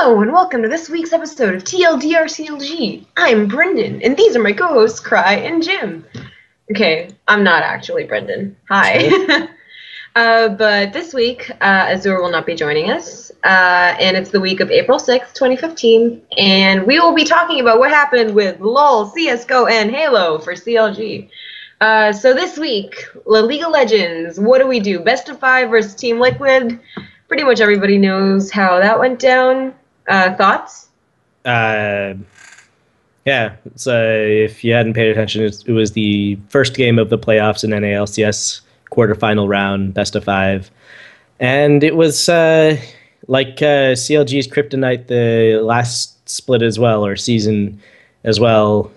Hello and welcome to this week's episode of TLDR CLG. I'm Brendan, and these are my co-hosts, Cry and Jim. Okay, I'm not actually Brendan. Hi. But this week, Azure will not be joining us, and it's the week of April 6th, 2015, and we will be talking about what happened with LoL, CSGO, and Halo for CLG. So this week, La League of Legends, what do we do? Best of 5 versus Team Liquid. Pretty much everybody knows how that went down. Thoughts? Yeah. So if you hadn't paid attention, it was the first game of the playoffs in LCS quarterfinal round, best of 5. And it was like CLG's Kryptonite, the last split as well, or season as well.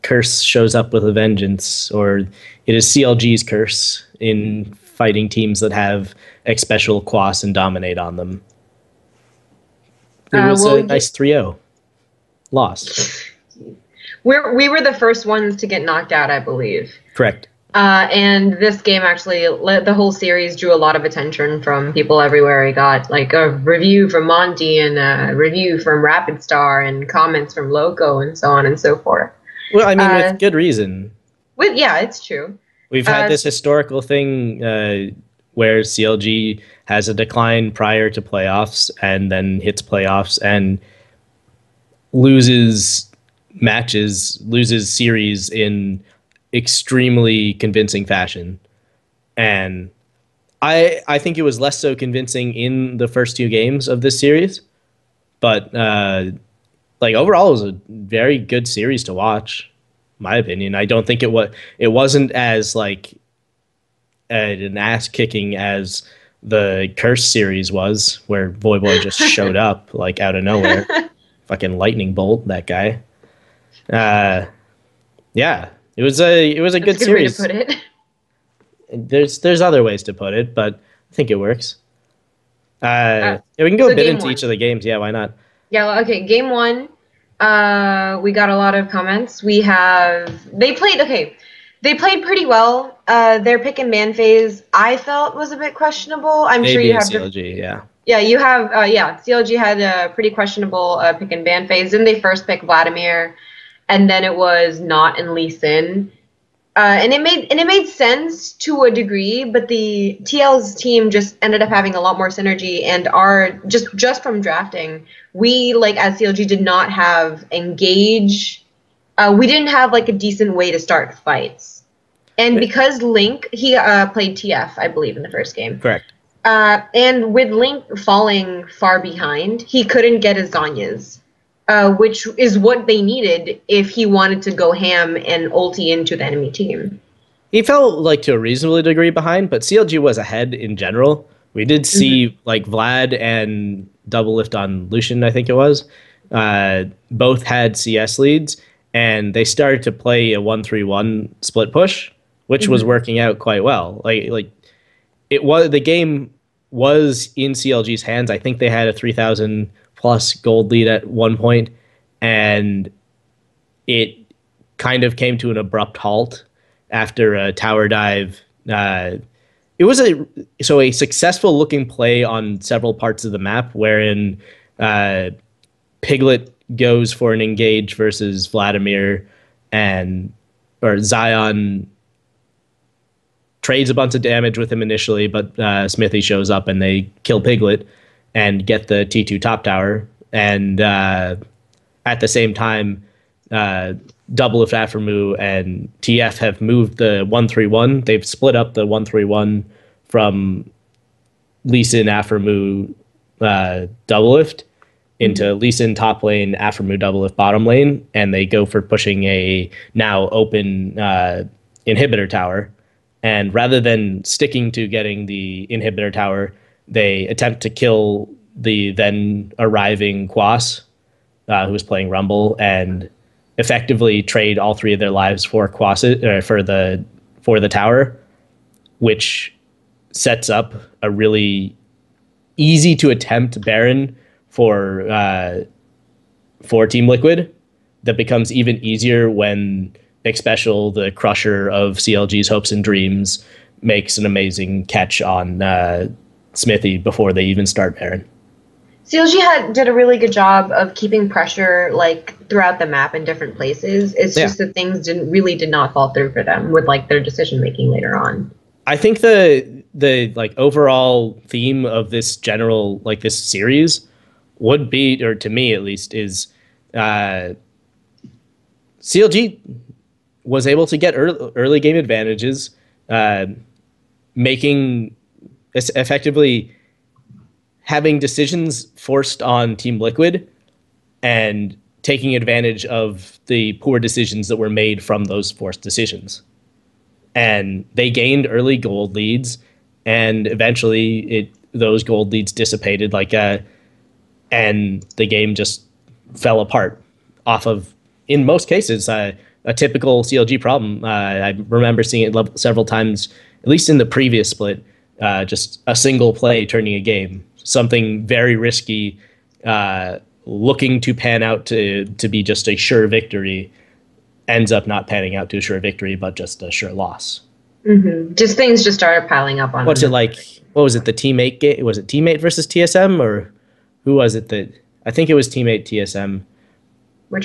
Curse shows up with a vengeance, or it is CLG's curse in fighting teams that have special quas and dominate on them. It was a nice 3-0 loss. We were the first ones to get knocked out, I believe. Correct. And this game actually, the whole series drew a lot of attention from people everywhere. I got like a review from Monty and a review from Rapid Star and comments from Loco and so on and so forth. Well, I mean, with good reason. Yeah, it's true. We've had this historical thing where CLG has a decline prior to playoffs and then hits playoffs and loses matches, loses series in extremely convincing fashion. And I think it was less so convincing in the first 2 games of this series. But like overall, it was a very good series to watch, in my opinion. I don't think it wasn't as like an ass kicking as the Curse series was, where Voy just showed up like out of nowhere. Fucking lightning bolt, that guy. Yeah, it was a good series. Way to put it. There's other ways to put it, but I think it works. Yeah, we can go a bit into each of the games. Yeah, why not? Yeah, okay. Game 1, we got a lot of comments. They played pretty well. Their pick and ban phase, I felt, was a bit questionable. I'm sure you have CLG, yeah. Yeah, you have. CLG had a pretty questionable pick and ban phase. Then they first picked Vladimir, and then it was Not and Lee Sin. And it made sense to a degree, but the TL's team just ended up having a lot more synergy, and just from drafting, we as CLG did not have engage. We didn't have like a decent way to start fights, and because Link he played TF, I believe, in the first game. Correct. And with Link falling far behind, he couldn't get his Zanyas. Which is what they needed if he wanted to go ham and ulti into the enemy team. He fell like to a reasonable degree behind, but CLG was ahead in general. We did see like Vlad and Double Lift on Lucian, I think it was. Both had CS leads, and they started to play a 1-3-1 split push, which was working out quite well. The game was in CLG's hands. I think they had a 3,000 plus gold lead at one point, and it kind of came to an abrupt halt after a tower dive. It was a successful looking play on several parts of the map, wherein Piglet goes for an engage versus Vladimir, or Zion trades a bunch of damage with him initially, but Smithy shows up and they kill Piglet and get the T2 top tower. And at the same time, Double Lift Aphromoo and TF have moved the 1-3-1. They've split up the 1-3-1 from Lee Sin, Aphromoo, Double Lift into Lee Sin top lane, Aphromoo Double Lift bottom lane, and they go for pushing a now open inhibitor tower. And rather than sticking to getting the inhibitor tower, they attempt to kill the then arriving Quas, who was playing Rumble, and effectively trade all 3 of their lives for Quas, for the tower, which sets up a really easy to attempt Baron for Team Liquid that becomes even easier when Xpecial, the crusher of CLG's hopes and dreams, makes an amazing catch on Smithy before they even start Baron. CLG did a really good job of keeping pressure like throughout the map in different places. It's just that things did not fall through for them with like their decision making later on. I think the like overall theme of this this series would be, or to me at least, is CLG was able to get early game advantages, making effectively having decisions forced on Team Liquid and taking advantage of the poor decisions that were made from those forced decisions. And they gained early gold leads, and eventually those gold leads dissipated, and the game just fell apart off of, in most cases, a typical CLG problem. I remember seeing it several times, at least in the previous split, just a single play turning a game. Something very risky, looking to pan out to be just a sure victory, ends up not panning out to a sure victory, but just a sure loss. Mm-hmm. Just things just started piling up on. What's it like? What was it? The teammate game? Was it teammate versus TSM, or who was it that? I think it was teammate TSM.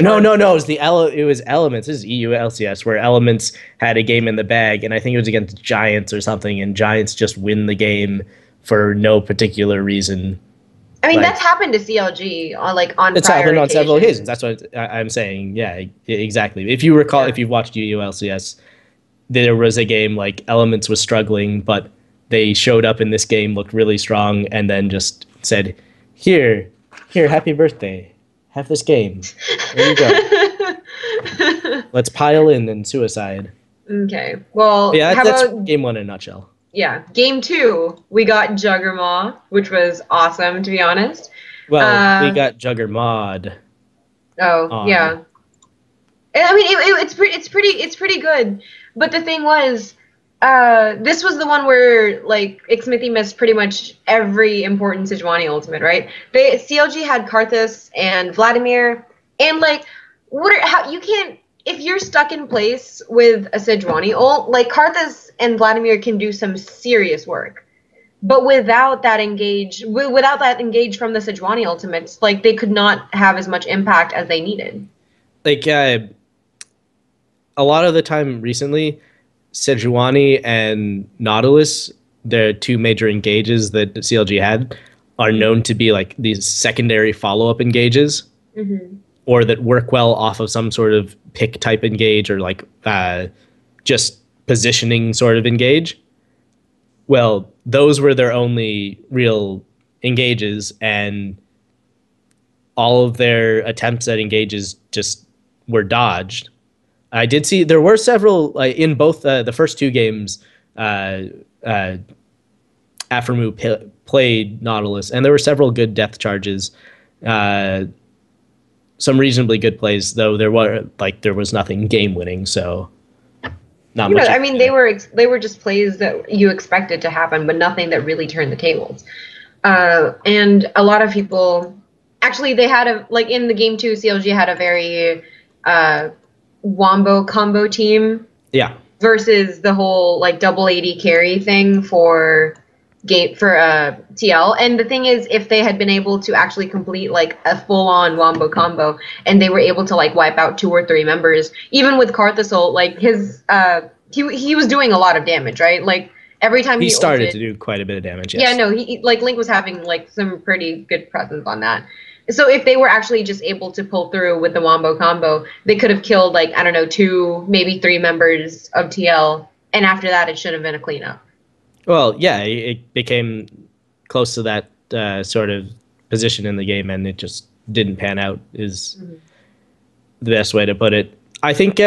No. It was it was Elements. This is EU LCS, where Elements had a game in the bag, and I think it was against Giants or something, and Giants just win the game for no particular reason. I mean, that's happened to CLG on it's happened on several occasions. That's what I'm saying. Yeah, exactly. If you recall, if you've watched EU LCS, there was a game like Elements was struggling, but they showed up in this game, looked really strong, and then just said, Here, happy birthday. Have this game. There you go. Let's pile in and suicide. Okay. Well, yeah, that's game one in a nutshell. Yeah. Game two, we got Juggermaw, which was awesome, to be honest. Well, we got Juggermod. Oh, yeah. I mean, it's pretty good. But the thing was, this was the one where like Xmithy missed pretty much every important Sejuani ultimate, right? CLG had Karthus and Vladimir, and like, you can't, if you're stuck in place with a Sejuani ult, like Karthus and Vladimir can do some serious work, but without that engage from the Sejuani ultimates, like they could not have as much impact as they needed. Like a lot of the time recently, Sejuani and Nautilus, the two major engages that CLG had, are known to be like these secondary follow-up engages, or that work well off of some sort of pick type engage, or like just positioning sort of engage. Well, those were their only real engages, and all of their attempts at engages just were dodged. I did see there were several in both the first two games. Aphromoo played Nautilus, and there were several good death charges. Some reasonably good plays, though there was nothing game winning. So not much. I mean, they were just plays that you expected to happen, but nothing that really turned the tables. And a lot of people actually they had in the game two, CLG had a very Wombo combo team. Yeah. Versus the whole like double AD carry thing for TL. And the thing is, if they had been able to actually complete like a full-on Wombo combo, and they were able to like wipe out 2 or 3 members, even with Karthus ult, like his he was doing a lot of damage, right? Like every time he started to do quite a bit of damage. Yes. Yeah, no, he like Link was having like some pretty good presence on that. So if they were actually just able to pull through with the Wombo combo, they could have killed, like, I don't know, 2, maybe 3 members of TL. And after that, it should have been a cleanup. Well, yeah, it became close to that sort of position in the game, and it just didn't pan out is the best way to put it. I think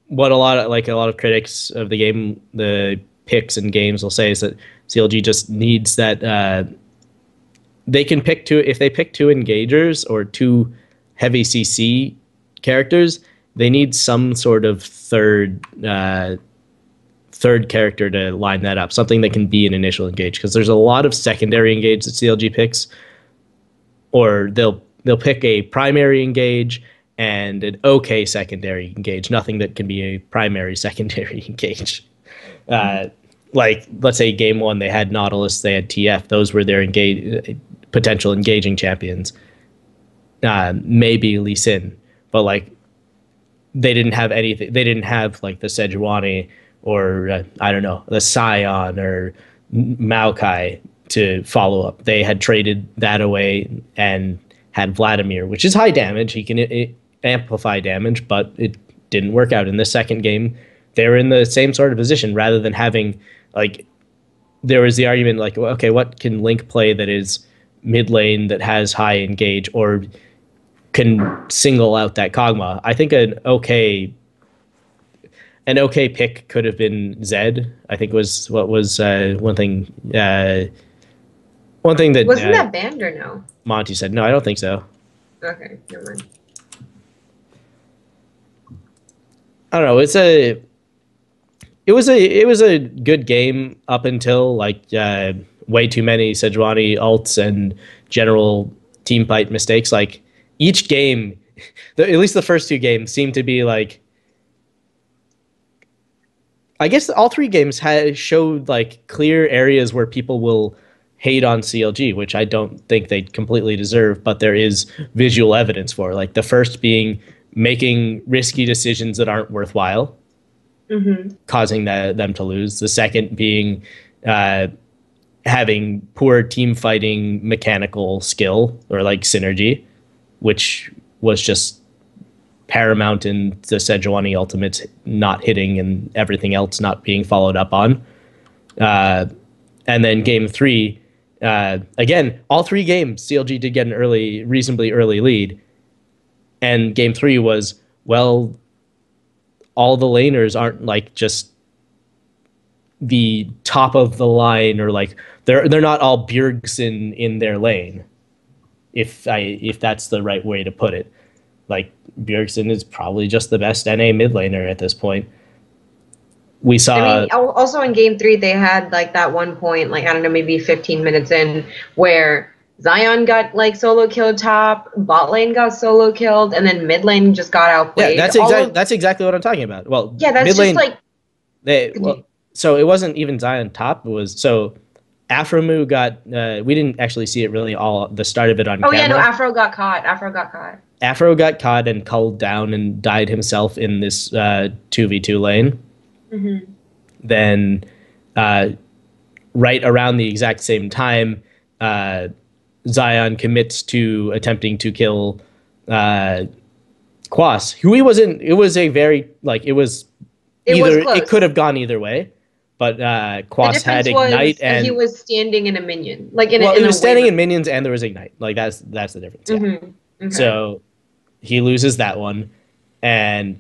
what a lot of critics of the game, the picks and games will say, is that CLG just needs that... they can pick 2, if they pick 2 engagers or 2 heavy CC characters, they need some sort of third character to line that up, something that can be an initial engage, because there's a lot of secondary engage that CLG picks, or they'll pick a primary engage and an okay secondary engage, nothing that can be a primary secondary engage. Like, let's say game 1, they had Nautilus, they had TF, those were their engage. potential engaging champions, maybe Lee Sin, but like they didn't have anything. They didn't have like the Sejuani or I don't know, the Scion or Maokai to follow up. They had traded that away and had Vladimir, which is high damage. He can amplify damage, but it didn't work out in the second game. They were in the same sort of position rather than having like, there was the argument like, well, okay, what can Link play that is mid lane that has high engage or can single out that Kog'Maw? I think an okay pick could have been Zed. I think was what was one thing. One thing that wasn't that banned or no? Monty said no. I don't think so. Okay, never mind. I don't know. It was a good game up until like way too many Sejuani ults and general team fight mistakes. Like each game, at least the first two games, seemed to be like. I guess all three games showed like clear areas where people will hate on CLG, which I don't think they completely deserve, but there is visual evidence for. Like the first being making risky decisions that aren't worthwhile, causing them to lose. The second being having poor team fighting mechanical skill or like synergy, which was just paramount in the Sejuani ultimates not hitting and everything else not being followed up on. And then game 3, again, all 3 games, CLG did get an reasonably early lead. And game 3 was, well, all the laners aren't like just the top of the line or like they're not all Bjergsen in their lane. If that's the right way to put it. Like Bjergsen is probably just the best NA mid laner at this point. We saw. I mean, also in game 3, they had like that one point, like I don't know, maybe 15 minutes in, where Zion got like solo killed top, bot lane got solo killed, and then mid lane just got outplayed. Yeah, that's exactly what I'm talking about. Well, yeah, that's mid lane, just like. So it wasn't even Zion top. It was so. Afromu got. We didn't actually see it really all the start of it on camera. Oh yeah, no, Afro got caught. Afro got caught and culled down and died himself in this 2v2 lane. Mm-hmm. Then, right around the exact same time, Zion commits to attempting to kill Quas, who he wasn't. It was a very like it was. It could have gone either way. But Quas had Ignite, and he was standing in a minion. Like he was standing in minions, and there was Ignite. Like that's the difference. Yeah. Mm-hmm. Okay. So he loses that one, and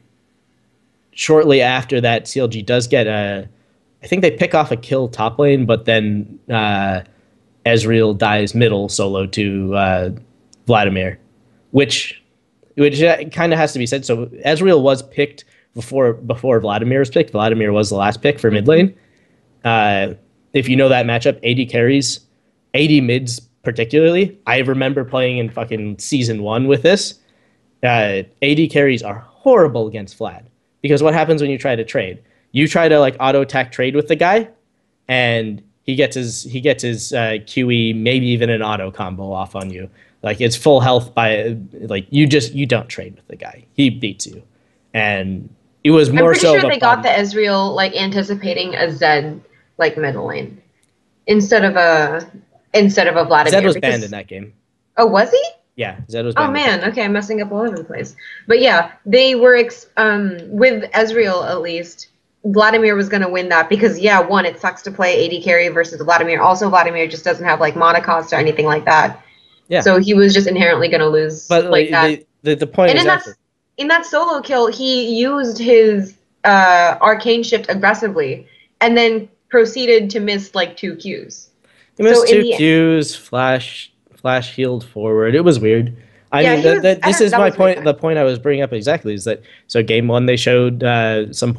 shortly after that, CLG does get I think they pick off a kill top lane, but then Ezreal dies middle solo to Vladimir, which kind of has to be said. So Ezreal was picked before Vladimir was picked. Vladimir was the last pick for mid lane. If you know that matchup, AD carries, AD mids particularly. I remember playing in fucking season 1 with this. AD carries are horrible against Vlad because what happens when you try to trade? You try to like auto attack trade with the guy, and he gets his QE, maybe even an auto combo off on you. Like it's full health by like you don't trade with the guy. He beats you, and it was more so. I'm pretty sure they got the Ezreal like anticipating a Zed like middle lane instead of a Vladimir. Zed was banned in that game. Oh, was he? Yeah, Zed was banned. Oh man, okay, I'm messing up all over the place. But yeah, they were with Ezreal at least. Vladimir was going to win that because one, it sucks to play AD carry versus Vladimir. Also, Vladimir just doesn't have like mana cost or anything like that. Yeah. So he was just inherently going to lose. But like that. The point and is in that solo kill, he used his arcane shift aggressively and then proceeded to miss like 2 Qs. He missed 2 Qs, flash healed forward. It was weird. I mean, this is my point. The point I was bringing up exactly is that so game 1 they showed some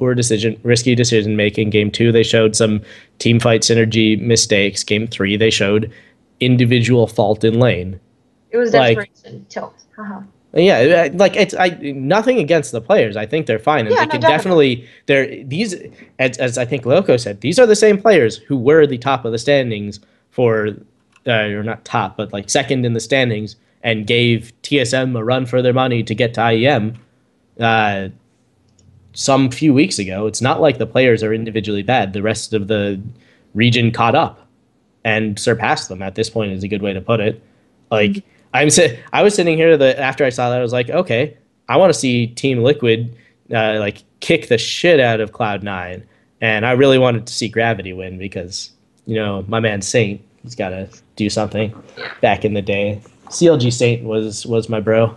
risky decision making. Game 2 they showed some team fight synergy mistakes. Game 3 they showed individual fault in lane. It was desperation, tilt. Haha. Yeah, like it's nothing against the players. I think they're fine, and they can definitely. These as I think Loco said, these are the same players who were the top of the standings for or not top, but like second in the standings, and gave TSM a run for their money to get to IEM some few weeks ago. It's not like the players are individually bad. The rest of the region caught up and surpassed them at this point is a good way to put it. Like I was sitting here after I saw that, I was like, okay, I want to see Team Liquid like kick the shit out of Cloud9, and I really wanted to see Gravity win because my man Saint, he's got to do something. Back in the day, CLG Saint was my bro,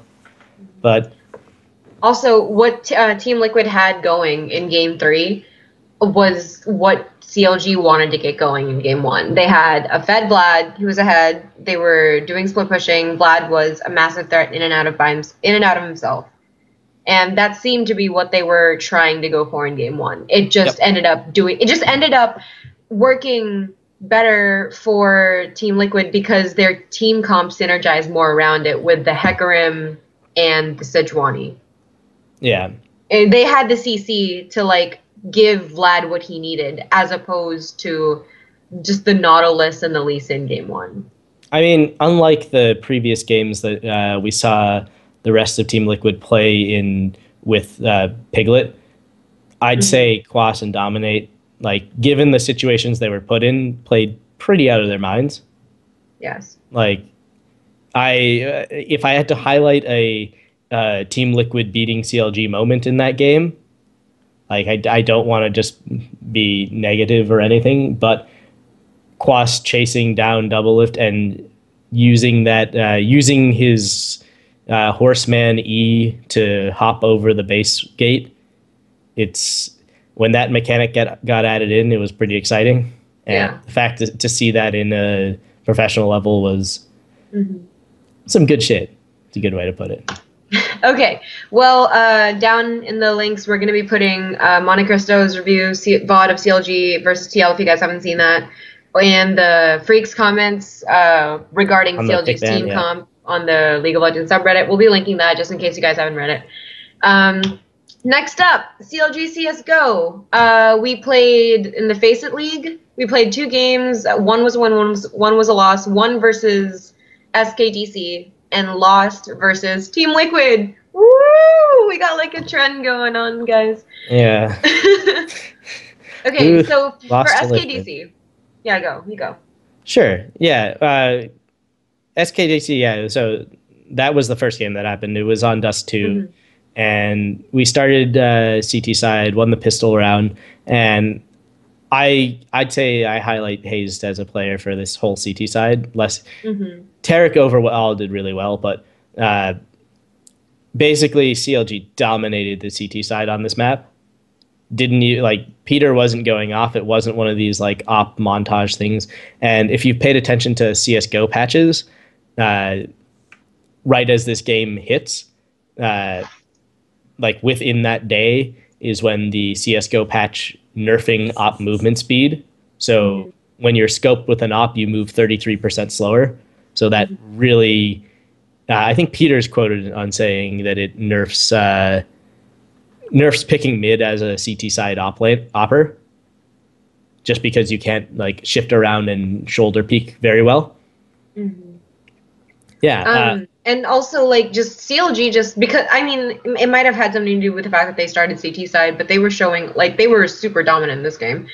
but also what Team Liquid had going in Game 3 was what CLG wanted to get going in Game 1. They had a fed Vlad who was ahead. They were doing split pushing. Vlad was a massive threat in and out of himself. And that seemed to be what they were trying to go for in Game 1. It just ended up working better for Team Liquid because their team comp synergized more around it with the Hecarim and the Sejuani. Yeah. And they had the CC to like give Vlad what he needed as opposed to just the Nautilus and the Lee Sin Game 1. I mean, unlike the previous games that we saw the rest of Team Liquid play in with Piglet, I'd say Quas and Dominate, like given the situations they were put in, played pretty out of their minds. Yes. Like, if I had to highlight a Team Liquid beating CLG moment in that game, like I don't want to just be negative or anything, but Quas chasing down double lift and using his Horseman E to hop over the base gate. It's when that mechanic got added in, it was pretty exciting. And the fact to see that in a professional level was some good shit. It's a good way to put it. Okay, well, down in the links, we're going to be putting Monte Cristo's review, VOD of CLG versus TL, if you guys haven't seen that, and the Freaks comments regarding CLG's team comp on the League of Legends subreddit. We'll be linking that just in case you guys haven't read it. Next up, CLG CSGO. We played in the Faceit League. We played 2 games. One was a win, one was a loss. One versus SKDC. And lost versus Team Liquid. Woo! We got like a trend going on, guys. Yeah. Okay, so for SKDC. Yeah, you go. Sure. Yeah. SKDC, yeah. So that was the first game that happened. It was on Dust 2. And we started CT side, won the pistol round. And I'd say I highlight Hazed as a player for this whole CT side. Tarek overall did really well, but basically CLG dominated the CT side on this map. Peter wasn't going off. It wasn't one of these like op montage things. And if you've paid attention to CSGO patches, right as this game hits, like within that day is when the CSGO patch nerfing op movement speed. So when you're scoped with an op, you move 33% slower. So that really, I think Peter's quoted on saying that it nerfs picking mid as a CT side opper, just because you can't like shift around and shoulder peek very well. Yeah. And also like just CLG, just because, I mean, it might have had something to do with the fact that they started CT side, but they were showing like they were super dominant in this game.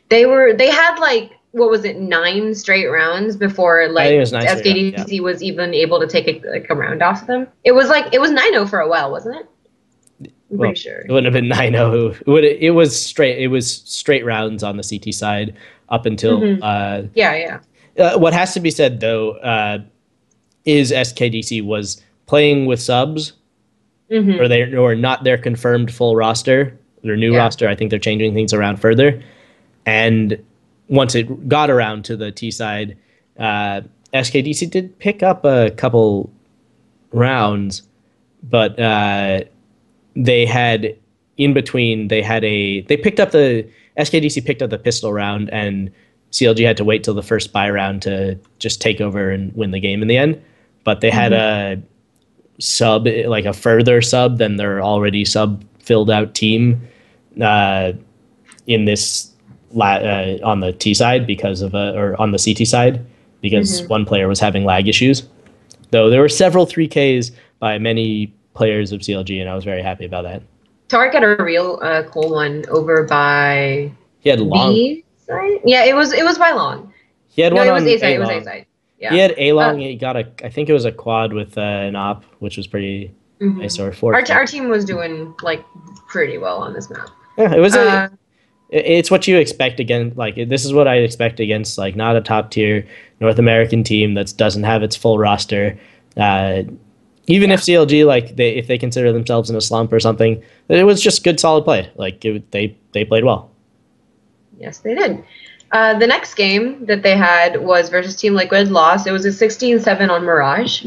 They had like, what was it, 9 straight rounds before like SKDC was even able to take a round off of them. It was 9-0 for a while, wasn't it? I'm pretty sure. It wouldn't have been 9-0. It was straight rounds on the CT side up until what has to be said though, is SKDC was playing with subs, or not their confirmed full roster, their new roster. I think they're changing things around further. And once it got around to the T side, SKDC did pick up a couple rounds, but they had in between. SKDC picked up the pistol round, and CLG had to wait till the first buy round to just take over and win the game in the end. But they had a sub, like a further sub than their already sub filled out team in this on the T side or on the CT side, because one player was having lag issues. Though there were several 3Ks by many players of CLG, and I was very happy about that. Tark had a real cool one over by He had long. B side? Yeah, it was by long. He had No, one it was on A side. A It was long. A side. Yeah. He had A long. He got I think it was a quad with an op, which was pretty nice. Or four. Our team was doing like pretty well on this map. Yeah, it was it's what you expect against. Like, this is what I expect against like not a top tier North American team that doesn't have its full roster. Even if CLG, like, if they consider themselves in a slump or something, it was just good, solid play. Like, they played well. Yes, they did. The next game that they had was versus Team Liquid. Lost. It was a 16-7 on Mirage.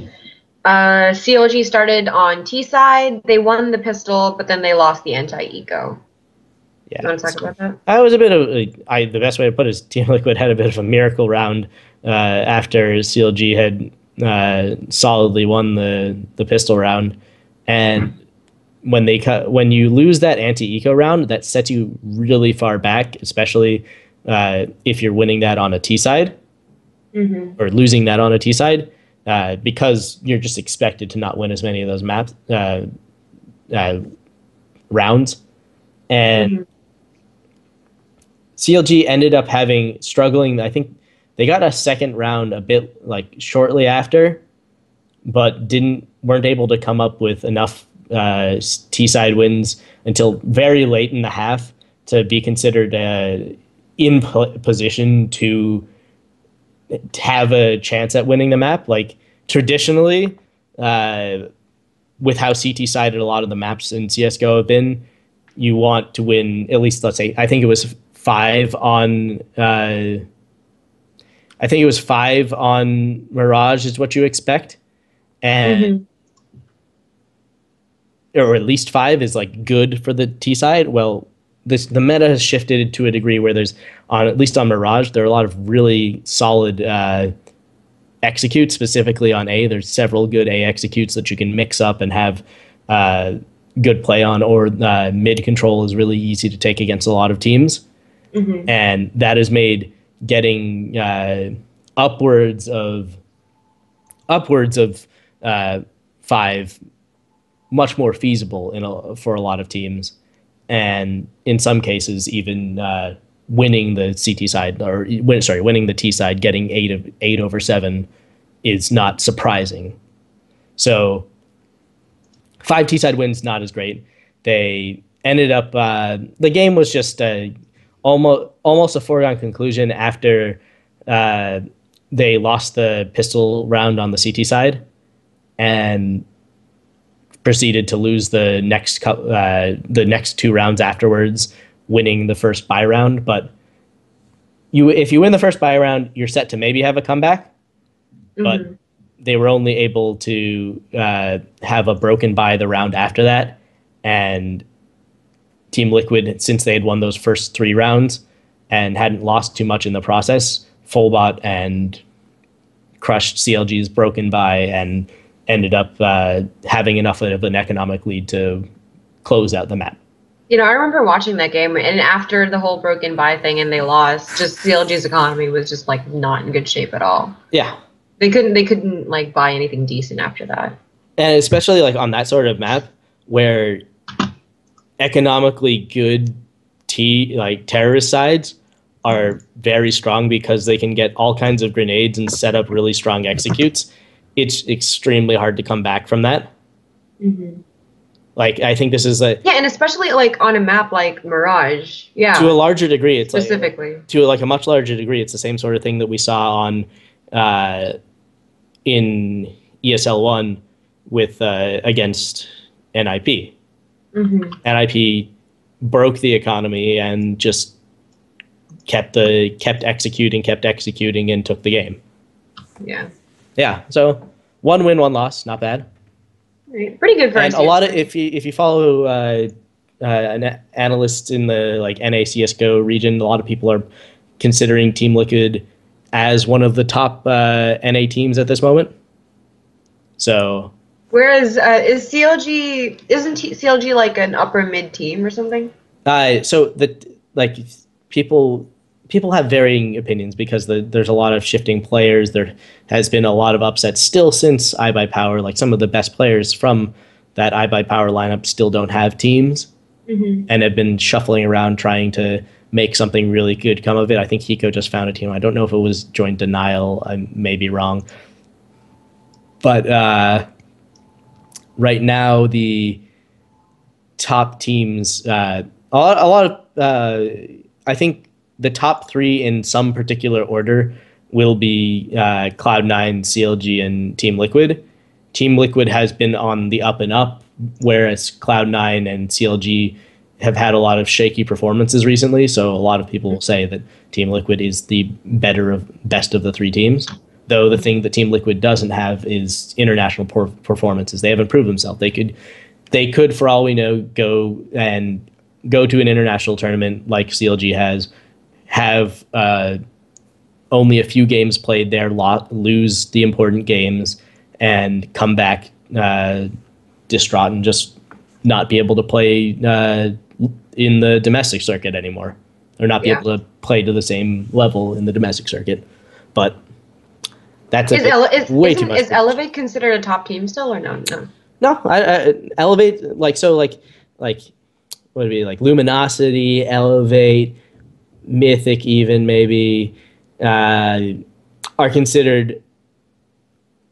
CLG started on T side. They won the pistol, but then they lost the anti-eco. Yeah. You want to talk about that? I was a bit of the best way to put it is Team Liquid had a bit of a miracle round after CLG had solidly won the pistol round, and when you lose that anti-eco round, that sets you really far back, especially if you're winning that on a T side or losing that on a T side, because you're just expected to not win as many of those maps rounds, and CLG ended up struggling. I think they got a second round a bit like shortly after, but weren't able to come up with enough T-side wins until very late in the half to be considered in position to have a chance at winning the map. Like, traditionally, with how CT-sided a lot of the maps in CSGO have been, you want to win at least, let's say, I think it was 5 on Mirage is what you expect, and or at least 5 is like good for the T side. Well, the meta has shifted to a degree where there's at least on Mirage there are a lot of really solid executes, specifically on A. There's several good A executes that you can mix up and have good play on, or mid control is really easy to take against a lot of teams. And that has made getting upwards of 5 much more feasible for a lot of teams, and in some cases even winning the CT side winning the T side, getting 8/7 is not surprising. So 5 T side wins, not as great. They ended up the game was just almost a foregone conclusion after they lost the pistol round on the CT side and proceeded to lose the next 2 rounds afterwards, winning the first buy round. But if you win the first buy round, you're set to maybe have a comeback. But they were only able to have a broken buy the round after that, and Team Liquid, since they had won those first 3 rounds and hadn't lost too much in the process, full bot and crushed CLG's broken buy and ended up having enough of an economic lead to close out the map. You know, I remember watching that game, and after the whole broken buy thing and they lost, just CLG's economy was just like not in good shape at all. Yeah. They couldn't like buy anything decent after that. And especially like on that sort of map where economically good terrorist sides are very strong because they can get all kinds of grenades and set up really strong executes. It's extremely hard to come back from that. Like, I think this is and especially like on a map like Mirage, to a larger degree, it's specifically to like a much larger degree, it's the same sort of thing that we saw on in ESL 1 with against NIP. NIP broke the economy and just kept executing and took the game. Yeah. So 1 win, 1 loss, not bad. Right. Pretty good for and a lot of if you follow an analyst in the like NA CS:GO region, a lot of people are considering Team Liquid as one of the top NA teams at this moment. So whereas isn't CLG like an upper mid team or something? So people people have varying opinions because there's a lot of shifting players. There has been a lot of upsets still since iBuyPower. Like some of the best players from that iBuyPower lineup still don't have teams and have been shuffling around trying to make something really good come of it. I think Hiko just found a team. I don't know if it was joint Denial. I may be wrong. But right now, the top teams, a lot of, I think the top three in some particular order will be Cloud9, CLG, and Team Liquid. Team Liquid has been on the up and up, whereas Cloud9 and CLG have had a lot of shaky performances recently. So a lot of people will say that Team Liquid is the best of the three teams. Though the thing that Team Liquid doesn't have is international performances. They haven't proved themselves. They could, for all we know, go to an international tournament like CLG has, have only a few games played there, lose the important games, and come back distraught and just not be able to play in the domestic circuit anymore, or not be able to play to the same level in the domestic circuit. But that's way too much. Is Elevate considered a top team still, or no? No, I Elevate, like what would it be, like Luminosity, Elevate, Mythic even maybe, are considered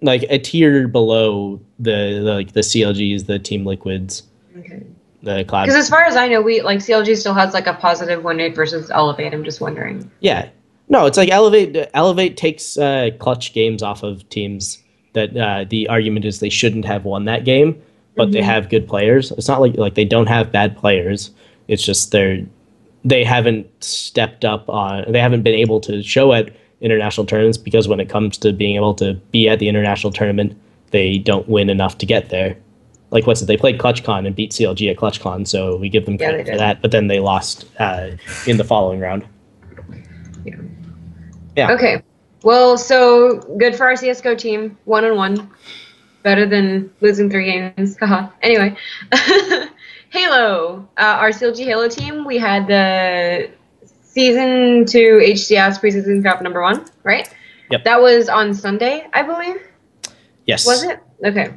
like a tier below the CLGs, the Team Liquids, the Cloud. Because as far as I know, CLG still has like a positive win rate versus Elevate. I'm just wondering. Yeah, no, it's like Elevate takes clutch games off of teams that the argument is they shouldn't have won that game, but they have good players. It's not like they don't have bad players. It's just they haven't stepped up on. They haven't been able to show at international tournaments because when it comes to being able to be at the international tournament, they don't win enough to get there. Like they played ClutchCon and beat CLG at ClutchCon, so we give them credit for that. But then they lost in the following round. Yeah. Okay. Well, so good for our CSGO team, 1-1. Better than losing 3 games. Haha. Anyway. Halo. Our CLG Halo team, we had the Season 2 HCS Preseason Cup #1, right? Yep. That was on Sunday, I believe. Yes. Was it? Okay.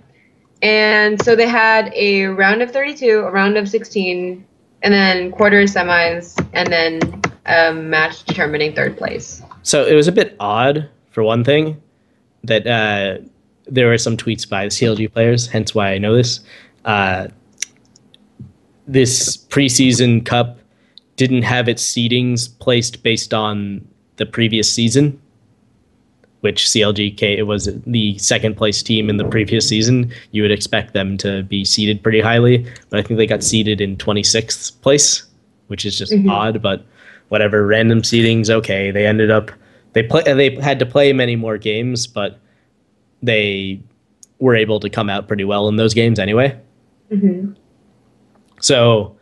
And so they had a round of 32, a round of 16, and then quarters, semis, and then a match determining third place. So it was a bit odd, for one thing, that there were some tweets by the CLG players, hence why I know this. This preseason cup didn't have its seedings placed based on the previous season, which CLG, it was the second place team in the previous season. You would expect them to be seeded pretty highly, but I think they got seeded in 26th place, which is just odd, but whatever, random seedings, okay. They ended up, they had to play many more games, but they were able to come out pretty well in those games anyway. So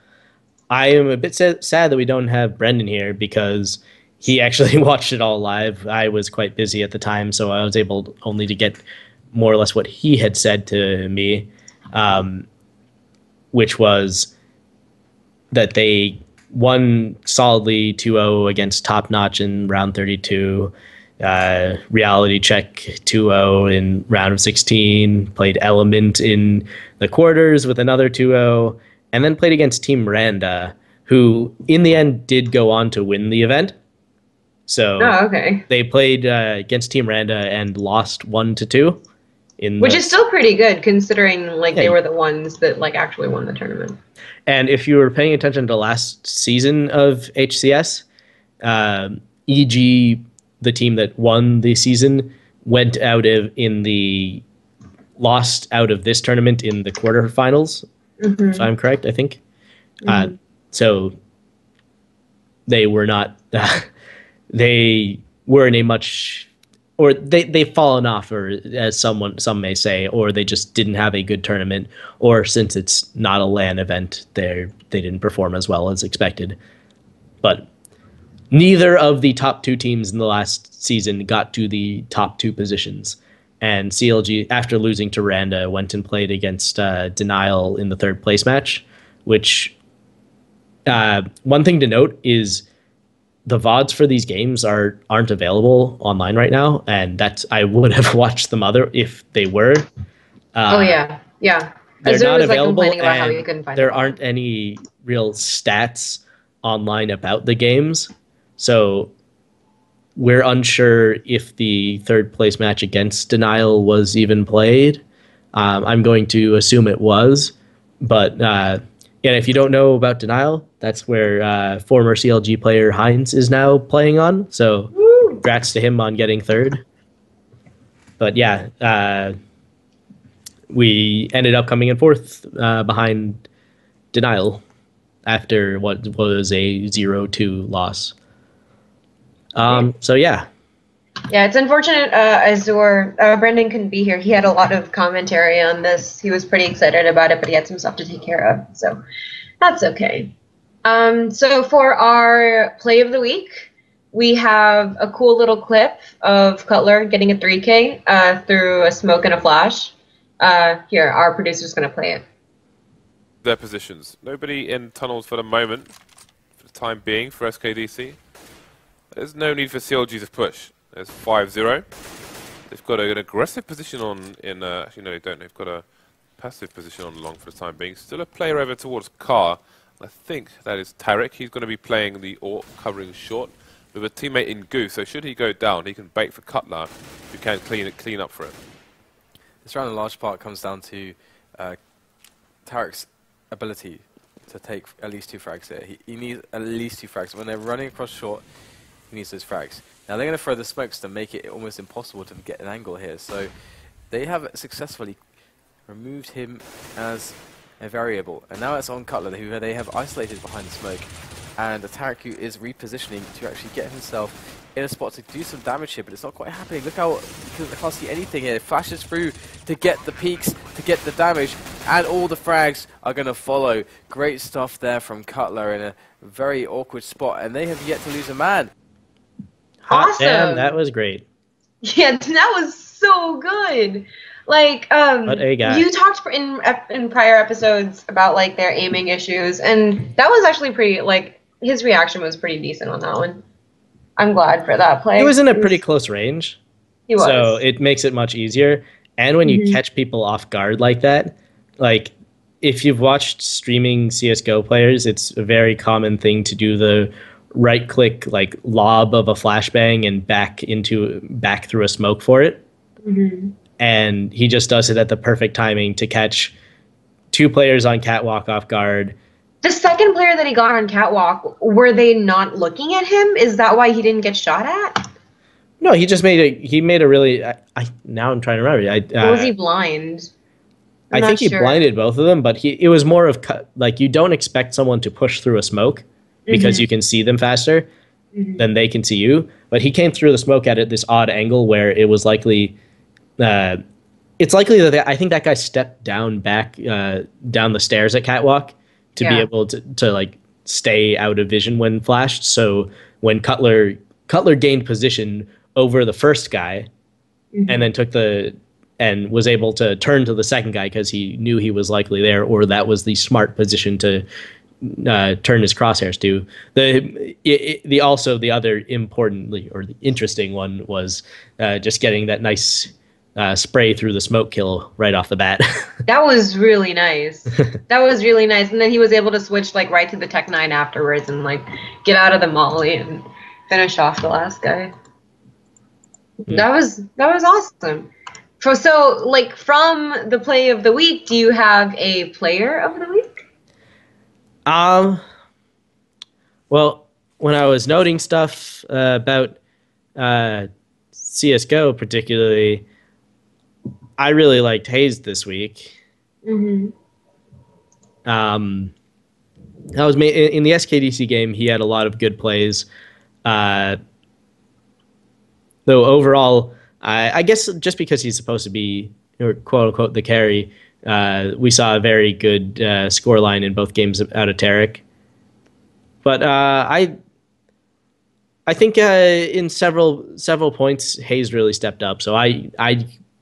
I am a bit sad that we don't have Brendan here because he actually watched it all live. I was quite busy at the time, so I was able only to get more or less what he had said to me, which was that they won solidly 2-0 against Top Notch in round 32, Reality Check 2-0 in round of 16, played Element in the quarters with another 2-0, and then played against Team Miranda, who in the end did go on to win the event. So they played against Team Miranda and lost 1-2. Which is still pretty good considering they were the ones that actually won the tournament. And if you were paying attention to last season of HCS, EG, the team that won the season, lost out of this tournament in the quarterfinals. If I'm correct, I think. So they were not. They were in a much, or they've fallen off, or as some may say, or they just didn't have a good tournament, or since it's not a LAN event, they didn't perform as well as expected. But neither of the top two teams in the last season got to the top two positions. And CLG, after losing to Randa, went and played against Denial in the third place match, which one thing to note is the VODs for these games aren't available online right now, and I would have watched them if they were. Oh yeah, yeah. They're Azure not was like available, complaining about how he and couldn't find there the aren't VOD. any real stats online about the games. So we're unsure if the third place match against Denial was even played. I'm going to assume it was, but if you don't know about Denial, that's where former CLG player Heinz is now playing on. So congrats to him on getting third. But yeah, we ended up coming in fourth behind Denial after what was a 0-2 loss. So yeah. Yeah, it's unfortunate Azure, Brendan couldn't be here. He had a lot of commentary on this. He was pretty excited about it, but he had some stuff to take care of. So that's okay. So for our play of the week, we have a cool little clip of Cutler getting a 3K through a smoke and a flash. Here, our producer's going to play it. Their positions. Nobody in tunnels for the moment, for the time being, for SKDC. There's no need for CLG to push. There's 5-0. They've got an aggressive position actually no they don't. They've got a passive position on long for the time being. Still a player over towards Car. I think that is Tarek. He's going to be playing the AWP covering short with a teammate in Goose. So should he go down, he can bait for Cutler, who can clean up for him. This round in large part comes down to Tarek's ability to take at least 2 frags here. He needs at least 2 frags. When they're running across short, he needs those frags. Now they're going to throw the smokes to make it almost impossible to get an angle here. So they have successfully removed him as a variable. And now it's on Cutler, who they have isolated behind the smoke. And Tarek, who is repositioning to actually get himself in a spot to do some damage here, but it's not quite happening. Look how I can't see anything here. It flashes through to get the peaks, to get the damage, and all the frags are going to follow. Great stuff there from Cutler in a very awkward spot, and they have yet to lose a man. Hot damn, that was great. Yeah, that was so good. Like, What a guy. you talked in prior episodes about like their aiming issues, and that was actually pretty. Like, his reaction was pretty decent on that one. I'm glad for that play. He was in a pretty close range. He was. So it makes it much easier. And when you catch people off guard like that, like if you've watched streaming CSGO players, it's a very common thing to do the right click like lob of a flashbang and back through a smoke for it. And he just does it at the perfect timing to catch 2 players on catwalk off guard. The second player that he got on catwalk, were they not looking at him? Is that why he didn't get shot at? No, he just made a really. Now I'm trying to remember. Or was he blind? I think he blinded both of them, but it was more of like you don't expect someone to push through a smoke because you can see them faster than they can see you. But he came through the smoke at this odd angle where it was likely. It's likely that I think that guy stepped down down the stairs at catwalk to be able to like stay out of vision when flashed. So when Cutler gained position over the first guy and then and was able to turn to the second guy because he knew he was likely there, or that was the smart position to turn his crosshairs to. The other importantly or the interesting one was just getting that nice spray through the smoke kill right off the bat. That was really nice. That was really nice. And then he was able to switch like right to the Tech 9 afterwards and like get out of the molly and finish off the last guy. That was awesome. So like from the play of the week, do you have a player of the week? Well, when I was noting stuff about CSGO particularly, I really liked Hayes this week. That was in the SKDC game. He had a lot of good plays. Though overall, I guess just because he's supposed to be, or quote unquote, the carry, we saw a very good scoreline in both games out of Tarek. But I think in several points, Hayes really stepped up. So I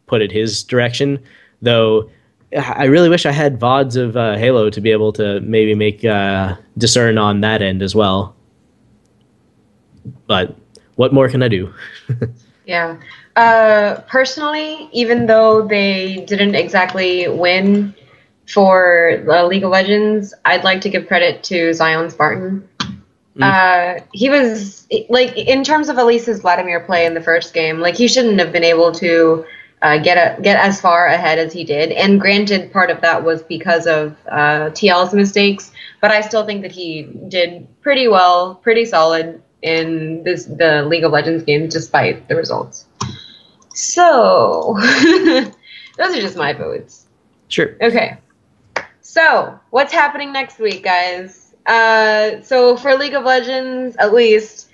put it his direction, though I really wish I had VODs of Halo to be able to maybe make discern on that end as well. But what more can I do? Yeah. Personally, even though they didn't exactly win for League of Legends, I'd like to give credit to Zion Spartan. He was, like, in terms of at least his Vladimir play in the first game, like, he shouldn't have been able to get as far ahead as he did. And granted, part of that was because of TL's mistakes, but I still think that he did pretty well, pretty solid in the League of Legends game, despite the results. So, those are just my votes. Sure. Okay. So, what's happening next week, guys? So for League of Legends, at least,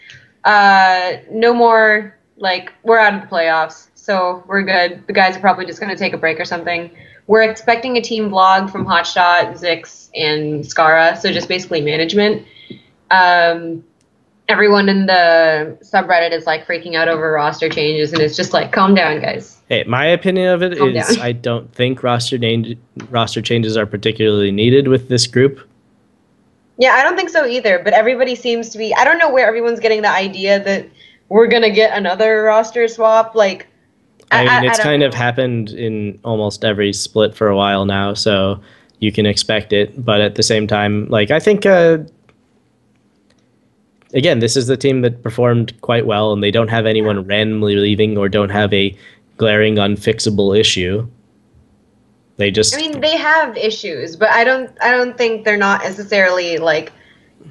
no more, like, we're out of the playoffs, so we're good. The guys are probably just going to take a break or something. We're expecting a team vlog from Hotshot, Zix, and Skara, so just basically management. Everyone in the subreddit is, like, freaking out over roster changes, and it's just like, calm down, guys. Hey, my opinion of it is I don't think roster changes are particularly needed with this group. Yeah, I don't think so either, but everybody seems to be... I don't know where everyone's getting the idea that we're going to get another roster swap. Like, I mean, it's kind of happened in almost every split for a while now, so you can expect it. But at the same time, like, I think, again, this is the team that performed quite well, and they don't have anyone randomly leaving or don't have a glaring unfixable issue. They just... I mean, they have issues, but I don't think they're not necessarily, like,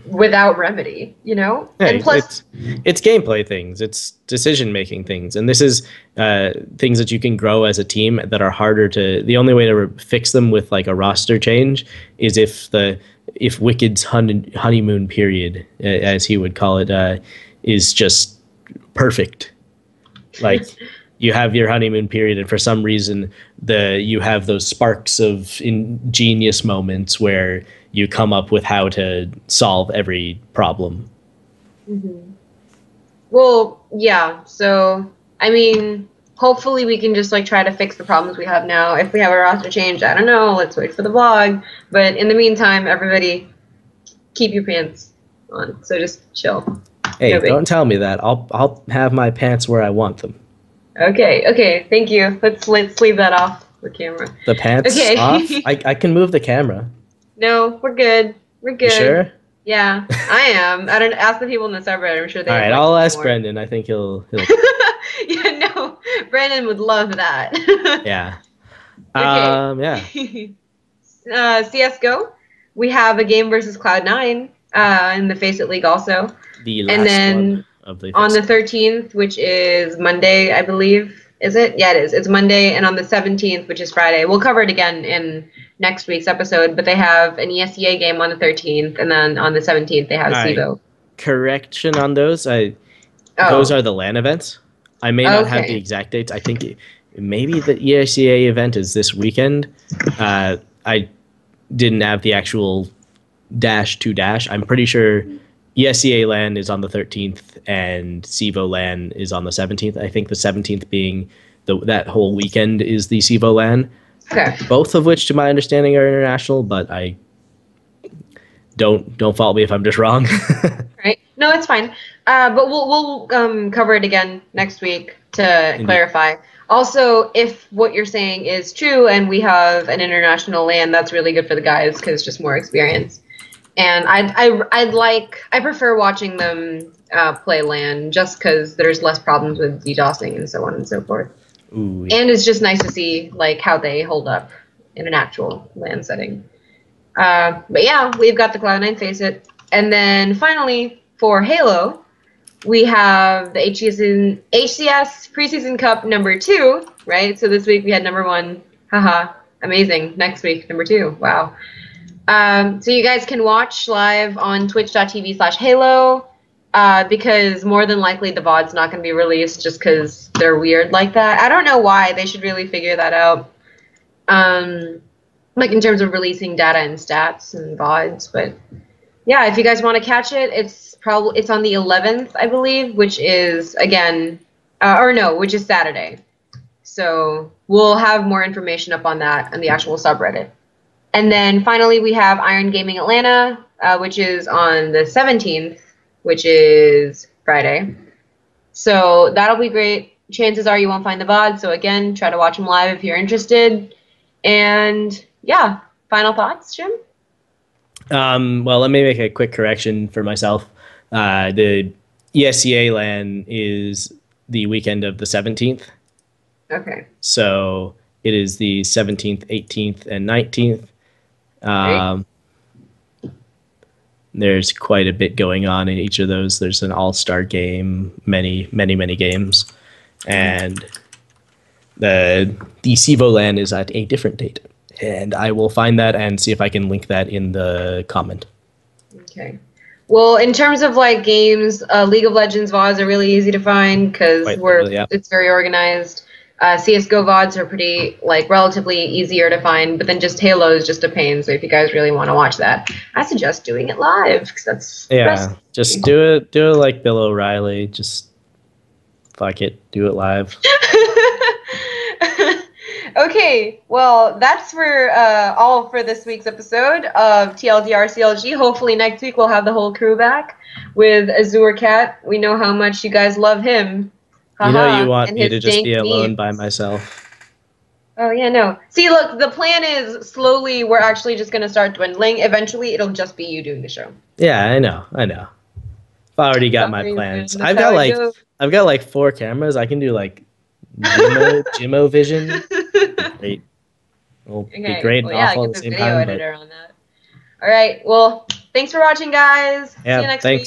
without remedy, you know? Yeah, and plus, it's gameplay things, it's decision-making things, and this is things that you can grow as a team that are harder to... The only way to fix them with, like, a roster change is if Wicked's honeymoon period, as he would call it, is just perfect. Like... You have your honeymoon period, and for some reason, you have those sparks of ingenious moments where you come up with how to solve every problem. Mm-hmm. Well, yeah. So, I mean, hopefully we can just, like, try to fix the problems we have now. If we have a roster change, I don't know. Let's wait for the vlog. But in the meantime, everybody, keep your pants on. So just chill. Hey, don't tell me that. I'll have my pants where I want them. Okay, thank you. Let's leave that off the camera. The pants off? I can move the camera. No, we're good. We're good. You sure? Yeah, I am. I don't ask the people in the subreddit. I'm sure they. All right, I'll ask Brendan. I think he'll. Yeah, no, Brandon would love that. Yeah. Okay. Yeah. CS:GO. We have a game versus Cloud9 in the Face It League also. The last one. On the 13th, which is Monday, I believe. Is it? Yeah, it is. It's Monday, and on the 17th, which is Friday. We'll cover it again in next week's episode, but they have an ESEA game on the 13th, and then on the 17th, they have CEVO. Correction on those. Those are the LAN events. I may not have the exact dates. I think maybe the ESEA event is this weekend. I didn't have the actual --. I'm pretty sure ESEA LAN is on the 13th and CEVO LAN is on the 17th. I think the 17th being that whole weekend is the CEVO LAN. Okay. Both of which, to my understanding, are international, but I don't fault me if I'm just wrong. Right. No, it's fine. But we'll cover it again next week to clarify. Also, if what you're saying is true and we have an international LAN, that's really good for the guys because it's just more experience. And I prefer watching them play LAN just because there's less problems with DDoSing and so on and so forth. Ooh, yeah. And it's just nice to see, like, how they hold up in an actual LAN setting. But yeah, we've got the Cloud9 Face It. And then finally, for Halo, we have the HCS Preseason Cup #2, right? So this week we had #1. Haha, amazing. Next week, #2. Wow. So you guys can watch live on twitch.tv/Halo because more than likely the VOD's not going to be released just because they're weird like that. I don't know why. They should really figure that out. Like in terms of releasing data and stats and VODs. But yeah, if you guys want to catch it, it's on the 11th, I believe, which is, again, which is Saturday. So we'll have more information up on that on the actual subreddit. And then finally, we have Iron Gaming Atlanta, which is on the 17th, which is Friday. So that'll be great. Chances are you won't find the VOD. So again, try to watch them live if you're interested. And yeah, final thoughts, Jim? Well, let me make a quick correction for myself. The ESCA LAN is the weekend of the 17th. Okay. So it is the 17th, 18th, and 19th. There's quite a bit going on in each of those. There's an all-star game, many games. And the CEVO LAN is at a different date. And I will find that and see if I can link that in the comment. Okay. Well, in terms of like games, League of Legends VODs are really easy to find because it's very organized. CS:GO VODs are pretty relatively easier to find, but then just Halo is just a pain. So if you guys really want to watch that, I suggest doing it live because that's just do it like Bill O'Reilly. Just fuck it, do it live. Okay, well, that's for all for this week's episode of TLDR CLG. Hopefully next week we'll have the whole crew back with Azure Cat. We know how much you guys love him. You know you want me to just be alone by myself. Oh, yeah, no. See, look, the plan is slowly we're actually just going to start dwindling. Eventually it'll just be you doing the show. Yeah, I know. I've already got my plans. I've got like 4 cameras. I can do like Gimo vision. Great. It'll be great and awful at the same time. Editor on that. All right. Well, thanks for watching, guys. Yeah, see you next week.